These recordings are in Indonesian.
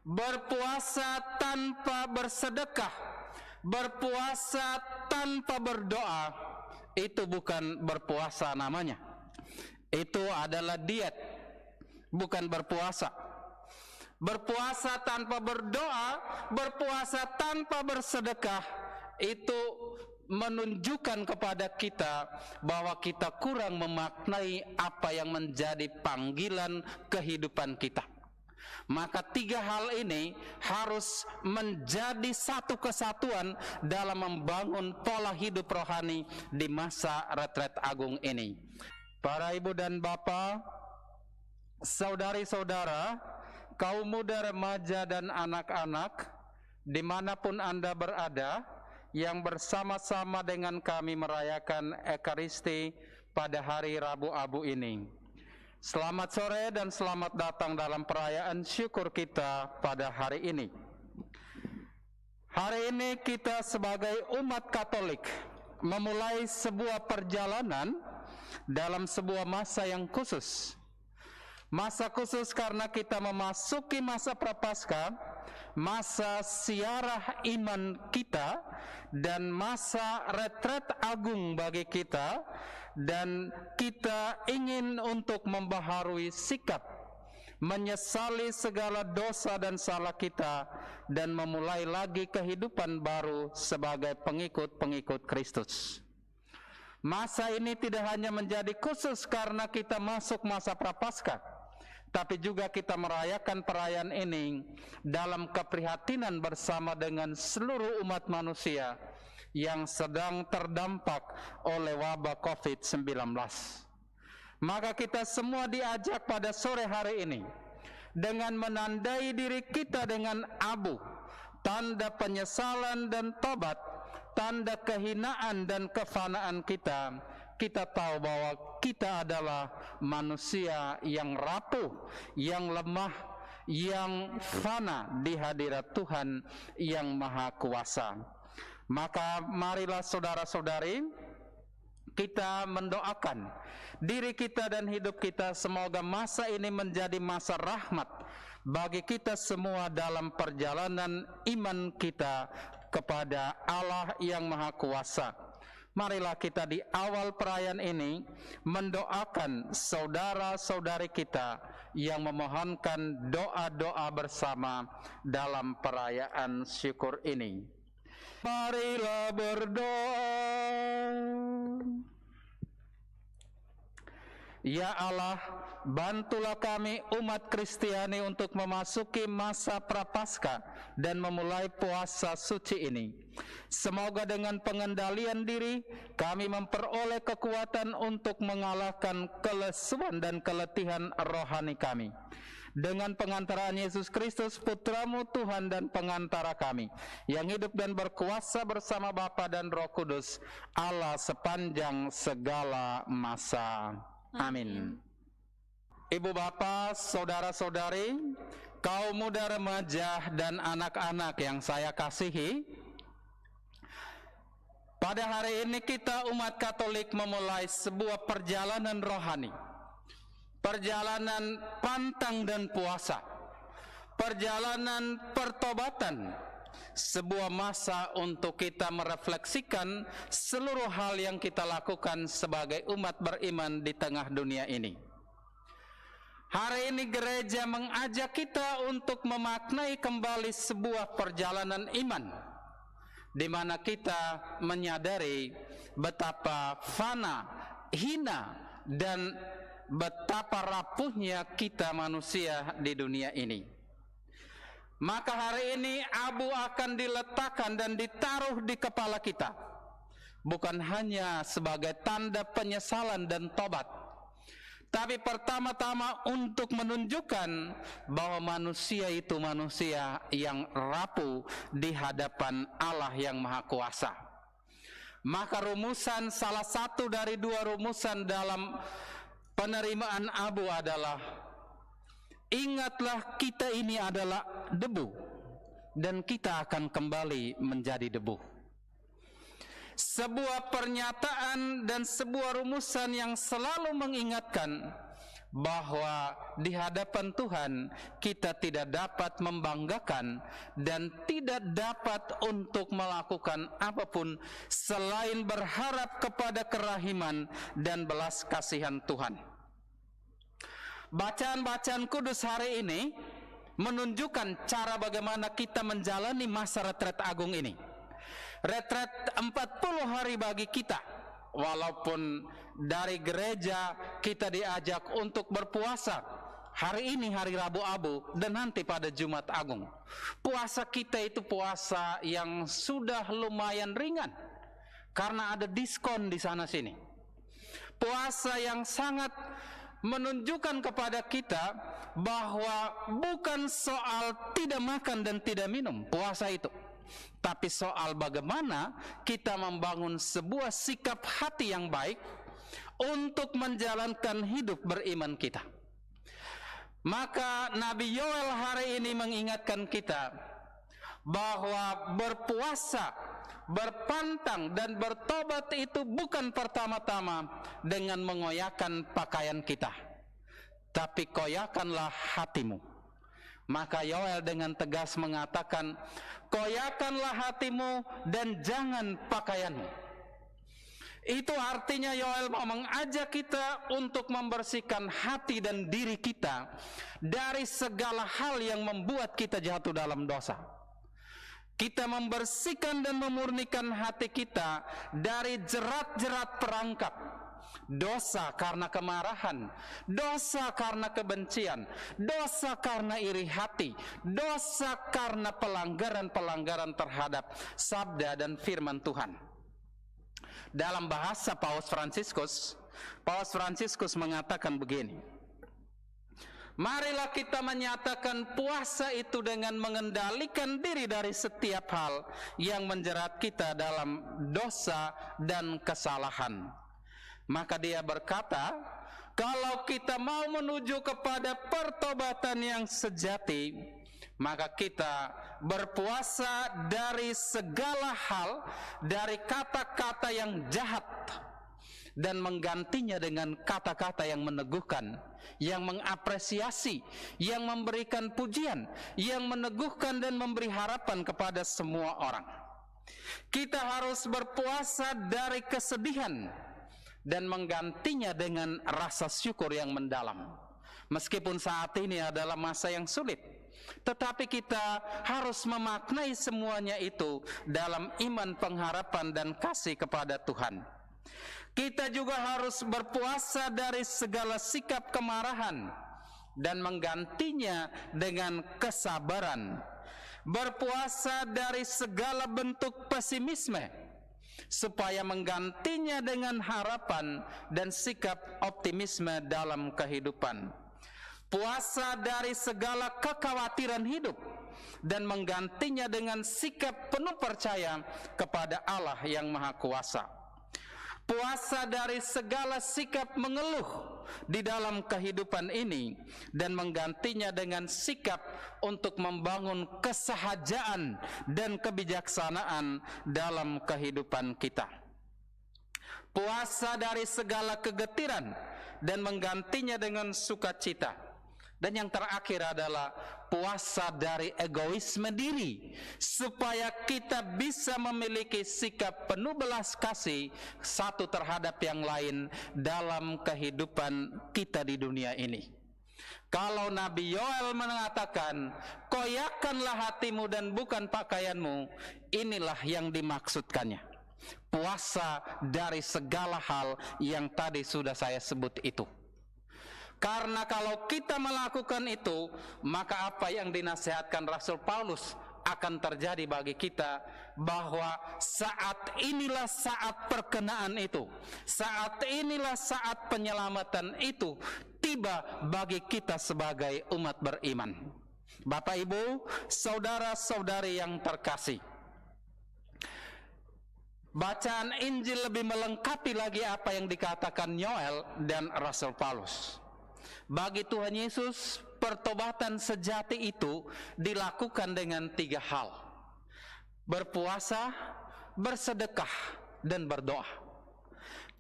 berpuasa tanpa bersedekah, berpuasa tanpa berdoa, itu bukan berpuasa namanya. Itu adalah diet, bukan berpuasa. Berpuasa tanpa berdoa, berpuasa tanpa bersedekah, itu menunjukkan kepada kita bahwa kita kurang memaknai apa yang menjadi panggilan kehidupan kita. Maka tiga hal ini harus menjadi satu kesatuan dalam membangun pola hidup rohani di masa retret agung ini. Para ibu dan bapak, saudari-saudara, kaum muda, remaja, dan anak-anak, dimanapun Anda berada, yang bersama-sama dengan kami merayakan Ekaristi pada hari Rabu Abu ini. Selamat sore dan selamat datang dalam perayaan syukur kita pada hari ini. Hari ini kita sebagai umat Katolik memulai sebuah perjalanan dalam sebuah masa yang khusus. Masa khusus karena kita memasuki masa Prapaskah, masa siarah iman kita, dan masa retret agung bagi kita, dan kita ingin untuk membaharui sikap, menyesali segala dosa dan salah kita, dan memulai lagi kehidupan baru sebagai pengikut-pengikut Kristus. Masa ini tidak hanya menjadi khusus karena kita masuk masa Prapaskah, tapi juga kita merayakan perayaan ini dalam keprihatinan bersama dengan seluruh umat manusia yang sedang terdampak oleh wabah COVID-19. Maka kita semua diajak pada sore hari ini dengan menandai diri kita dengan abu, tanda penyesalan dan tobat, tanda kehinaan dan kefanaan kita. Kita tahu bahwa kita adalah manusia yang rapuh, yang lemah, yang fana di hadirat Tuhan yang Maha Kuasa. Maka marilah saudara-saudari, kita mendoakan diri kita dan hidup kita, semoga masa ini menjadi masa rahmat bagi kita semua dalam perjalanan iman kita kepada Allah yang Maha Kuasa. Marilah kita di awal perayaan ini mendoakan saudara-saudari kita yang memohonkan doa-doa bersama dalam perayaan syukur ini. Marilah berdoa. Ya Allah, bantulah kami umat Kristiani untuk memasuki masa Prapaskah dan memulai puasa suci ini. Semoga dengan pengendalian diri kami memperoleh kekuatan untuk mengalahkan kelesuan dan keletihan rohani kami. Dengan pengantaraan Yesus Kristus, Putramu Tuhan dan pengantara kami, yang hidup dan berkuasa bersama Bapa dan Roh Kudus, Allah sepanjang segala masa. Amin. Ibu bapak, saudara-saudari, kaum muda, remaja, dan anak-anak yang saya kasihi, pada hari ini kita umat Katolik memulai sebuah perjalanan rohani, perjalanan pantang dan puasa, perjalanan pertobatan, sebuah masa untuk kita merefleksikan seluruh hal yang kita lakukan sebagai umat beriman di tengah dunia ini. Hari ini gereja mengajak kita untuk memaknai kembali sebuah perjalanan iman, di mana kita menyadari betapa fana, hina, dan betapa rapuhnya kita manusia di dunia ini. Maka hari ini abu akan diletakkan dan ditaruh di kepala kita, bukan hanya sebagai tanda penyesalan dan tobat, tapi pertama-tama untuk menunjukkan bahwa manusia itu manusia yang rapuh di hadapan Allah yang Maha Kuasa. Maka rumusan, salah satu dari dua rumusan dalam penerimaan abu adalah: ingatlah kita ini adalah debu dan kita akan kembali menjadi debu. Sebuah pernyataan dan sebuah rumusan yang selalu mengingatkan bahwa di hadapan Tuhan kita tidak dapat membanggakan dan tidak dapat untuk melakukan apapun selain berharap kepada kerahiman dan belas kasihan Tuhan. Bacaan-bacaan kudus hari ini menunjukkan cara bagaimana kita menjalani masa retret agung ini. Retret 40 hari bagi kita, walaupun dari gereja kita diajak untuk berpuasa. Hari ini hari Rabu Abu dan nanti pada Jumat Agung. Puasa kita itu puasa yang sudah lumayan ringan karena ada diskon di sana sini. Puasa yang sangat menunjukkan kepada kita bahwa bukan soal tidak makan dan tidak minum puasa itu, tapi soal bagaimana kita membangun sebuah sikap hati yang baik untuk menjalankan hidup beriman kita. Maka Nabi Yoel hari ini mengingatkan kita bahwa berpuasa, berpantang dan bertobat itu bukan pertama-tama dengan mengoyakkan pakaian kita, tapi koyakanlah hatimu. Maka Yoel dengan tegas mengatakan, koyakanlah hatimu dan jangan pakaianmu. Itu artinya Yoel mau mengajak kita untuk membersihkan hati dan diri kita dari segala hal yang membuat kita jatuh dalam dosa. Kita membersihkan dan memurnikan hati kita dari jerat-jerat perangkap dosa karena kemarahan, dosa karena kebencian, dosa karena iri hati, dosa karena pelanggaran-pelanggaran terhadap sabda dan firman Tuhan. Dalam bahasa Paus Fransiskus mengatakan begini, marilah kita menyatakan puasa itu dengan mengendalikan diri dari setiap hal yang menjerat kita dalam dosa dan kesalahan. Maka dia berkata, kalau kita mau menuju kepada pertobatan yang sejati, maka kita berpuasa dari segala hal, dari kata-kata yang jahat, dan menggantinya dengan kata-kata yang meneguhkan, yang mengapresiasi, yang memberikan pujian, yang meneguhkan dan memberi harapan kepada semua orang. Kita harus berpuasa dari kesedihan dan menggantinya dengan rasa syukur yang mendalam. Meskipun saat ini adalah masa yang sulit, tetapi kita harus memaknai semuanya itu dalam iman, pengharapan dan kasih kepada Tuhan. Kita juga harus berpuasa dari segala sikap kemarahan dan menggantinya dengan kesabaran. Berpuasa dari segala bentuk pesimisme supaya menggantinya dengan harapan dan sikap optimisme dalam kehidupan. Puasa dari segala kekhawatiran hidup dan menggantinya dengan sikap penuh percaya kepada Allah yang Maha Kuasa. Puasa dari segala sikap mengeluh di dalam kehidupan ini dan menggantinya dengan sikap untuk membangun kesahajaan dan kebijaksanaan dalam kehidupan kita. Puasa dari segala kegetiran dan menggantinya dengan sukacita. Dan yang terakhir adalah puasa dari egoisme diri, supaya kita bisa memiliki sikap penuh belas kasih satu terhadap yang lain dalam kehidupan kita di dunia ini. Kalau Nabi Yoel mengatakan, koyakanlah hatimu dan bukan pakaianmu, inilah yang dimaksudkannya. Puasa dari segala hal yang tadi sudah saya sebut itu. Karena kalau kita melakukan itu, maka apa yang dinasihatkan Rasul Paulus akan terjadi bagi kita, bahwa saat inilah saat perkenaan itu, saat inilah saat penyelamatan itu tiba bagi kita sebagai umat beriman. Bapak Ibu, saudara-saudari yang terkasih, bacaan Injil lebih melengkapi lagi apa yang dikatakan Yoel dan Rasul Paulus. Bagi Tuhan Yesus, pertobatan sejati itu dilakukan dengan 3 hal: berpuasa, bersedekah, dan berdoa.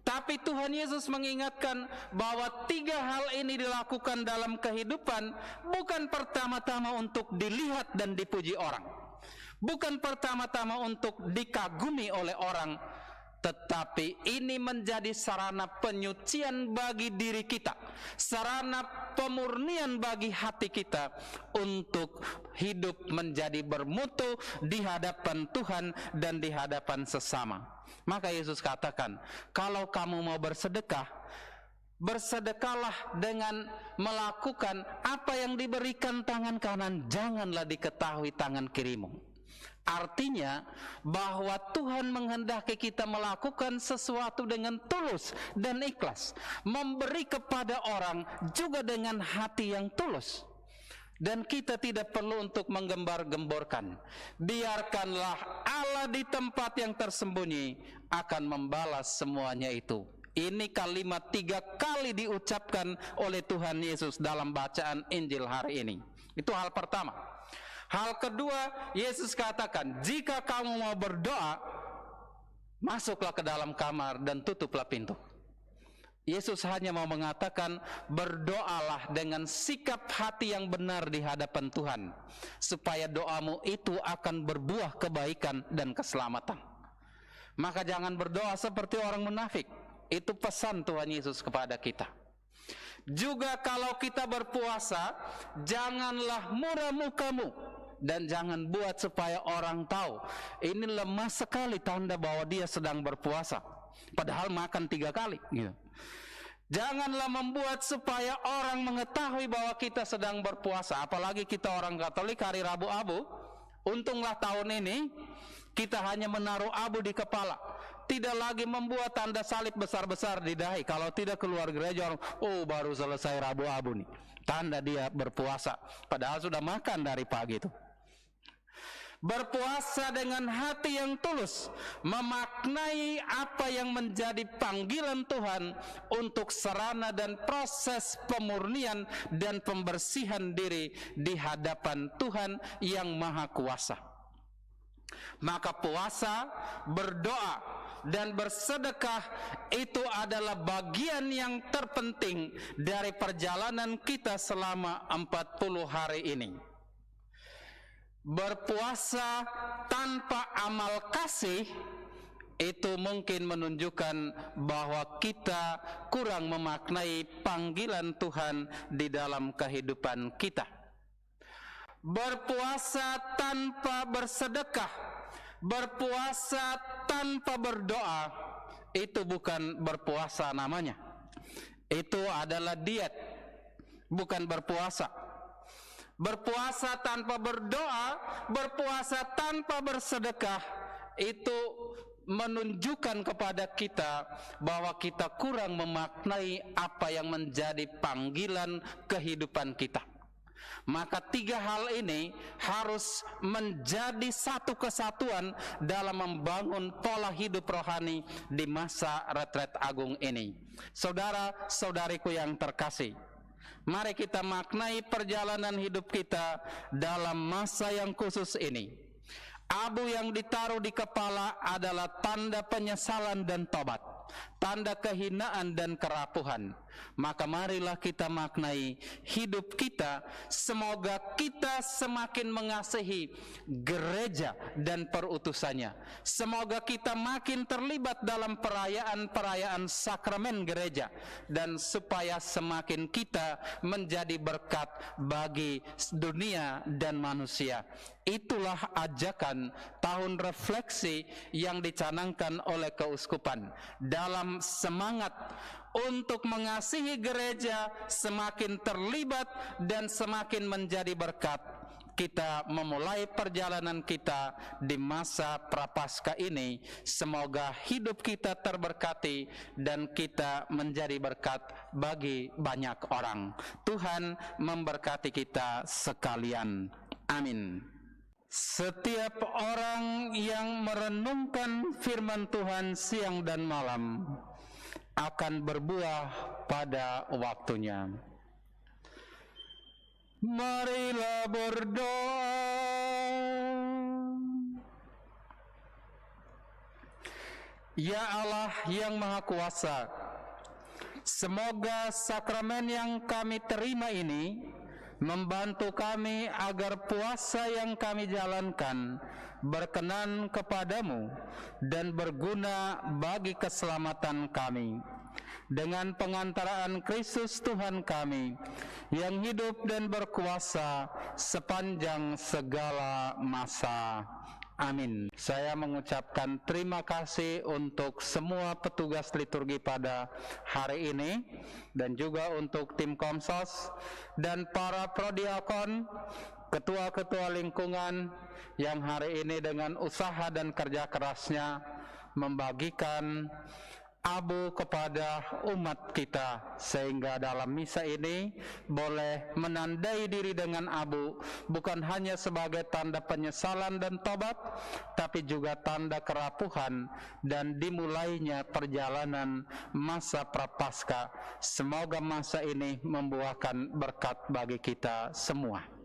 Tapi Tuhan Yesus mengingatkan bahwa 3 hal ini dilakukan dalam kehidupan bukan pertama-tama untuk dilihat dan dipuji orang, bukan pertama-tama untuk dikagumi oleh orang, tetapi ini menjadi sarana penyucian bagi diri kita, sarana pemurnian bagi hati kita untuk hidup menjadi bermutu di hadapan Tuhan dan di hadapan sesama. Maka Yesus katakan, kalau kamu mau bersedekah, bersedekahlah dengan melakukan apa yang diberikan tangan kanan, janganlah diketahui tangan kirimu. Artinya bahwa Tuhan menghendaki kita melakukan sesuatu dengan tulus dan ikhlas, memberi kepada orang juga dengan hati yang tulus. Dan kita tidak perlu untuk menggembar-gemborkan. Biarkanlah Allah di tempat yang tersembunyi akan membalas semuanya itu. Ini kalimat 3 kali diucapkan oleh Tuhan Yesus dalam bacaan Injil hari ini. Itu hal pertama. Hal kedua, Yesus katakan, jika kamu mau berdoa, masuklah ke dalam kamar dan tutuplah pintu. Yesus hanya mau mengatakan, berdoalah dengan sikap hati yang benar di hadapan Tuhan, supaya doamu itu akan berbuah kebaikan dan keselamatan. Maka jangan berdoa seperti orang munafik. Itu pesan Tuhan Yesus kepada kita. Juga kalau kita berpuasa, janganlah murah mukamu, dan jangan buat supaya orang tahu. Ini lemah sekali tanda bahwa dia sedang berpuasa, padahal makan 3 kali gitu. Janganlah membuat supaya orang mengetahui bahwa kita sedang berpuasa. Apalagi kita orang Katolik hari Rabu Abu. Untunglah tahun ini kita hanya menaruh abu di kepala, tidak lagi membuat tanda salib besar-besar di dahi. Kalau tidak keluar gereja orang, oh baru selesai Rabu Abu nih, tanda dia berpuasa, padahal sudah makan dari pagi itu. Berpuasa dengan hati yang tulus, memaknai apa yang menjadi panggilan Tuhan untuk sarana dan proses pemurnian dan pembersihan diri di hadapan Tuhan yang Maha Kuasa. Maka puasa, berdoa, dan bersedekah itu adalah bagian yang terpenting dari perjalanan kita selama 40 hari ini. Berpuasa tanpa amal kasih itu mungkin menunjukkan bahwa kita kurang memaknai panggilan Tuhan di dalam kehidupan kita. Berpuasa tanpa bersedekah, berpuasa tanpa berdoa, itu bukan berpuasa namanya. Itu adalah diet, bukan berpuasa. Berpuasa tanpa berdoa, berpuasa tanpa bersedekah, itu menunjukkan kepada kita bahwa kita kurang memaknai apa yang menjadi panggilan kehidupan kita. Maka 3 hal ini harus menjadi satu kesatuan dalam membangun pola hidup rohani di masa retret agung ini. Saudara-saudariku yang terkasih, mari kita maknai perjalanan hidup kita dalam masa yang khusus ini. Abu yang ditaruh di kepala adalah tanda penyesalan dan tobat, tanda kehinaan dan kerapuhan. Maka marilah kita maknai hidup kita, semoga kita semakin mengasihi gereja dan perutusannya. Semoga kita makin terlibat dalam perayaan-perayaan sakramen gereja, dan supaya semakin kita menjadi berkat bagi dunia dan manusia. Itulah ajakan tahun refleksi yang dicanangkan oleh keuskupan dalam semangat untuk mengasihi gereja, semakin terlibat dan semakin menjadi berkat. Kita memulai perjalanan kita di masa Prapaskah ini. Semoga hidup kita terberkati dan kita menjadi berkat bagi banyak orang. Tuhan memberkati kita sekalian. Amin. Setiap orang yang merenungkan firman Tuhan siang dan malam akan berbuah pada waktunya. Marilah berdoa. Ya Allah yang Maha Kuasa, semoga sakramen yang kami terima ini membantu kami agar puasa yang kami jalankan berkenan kepadamu dan berguna bagi keselamatan kami. Dengan pengantaraan Kristus Tuhan kami, yang hidup dan berkuasa sepanjang segala masa. Amin. Saya mengucapkan terima kasih untuk semua petugas liturgi pada hari ini, dan juga untuk tim Komsos dan para prodiakon, ketua-ketua lingkungan yang hari ini dengan usaha dan kerja kerasnya membagikan abu kepada umat kita, sehingga dalam misa ini boleh menandai diri dengan abu, bukan hanya sebagai tanda penyesalan dan tobat, tapi juga tanda kerapuhan dan dimulainya perjalanan masa Prapaskah. Semoga masa ini membuahkan berkat bagi kita semua.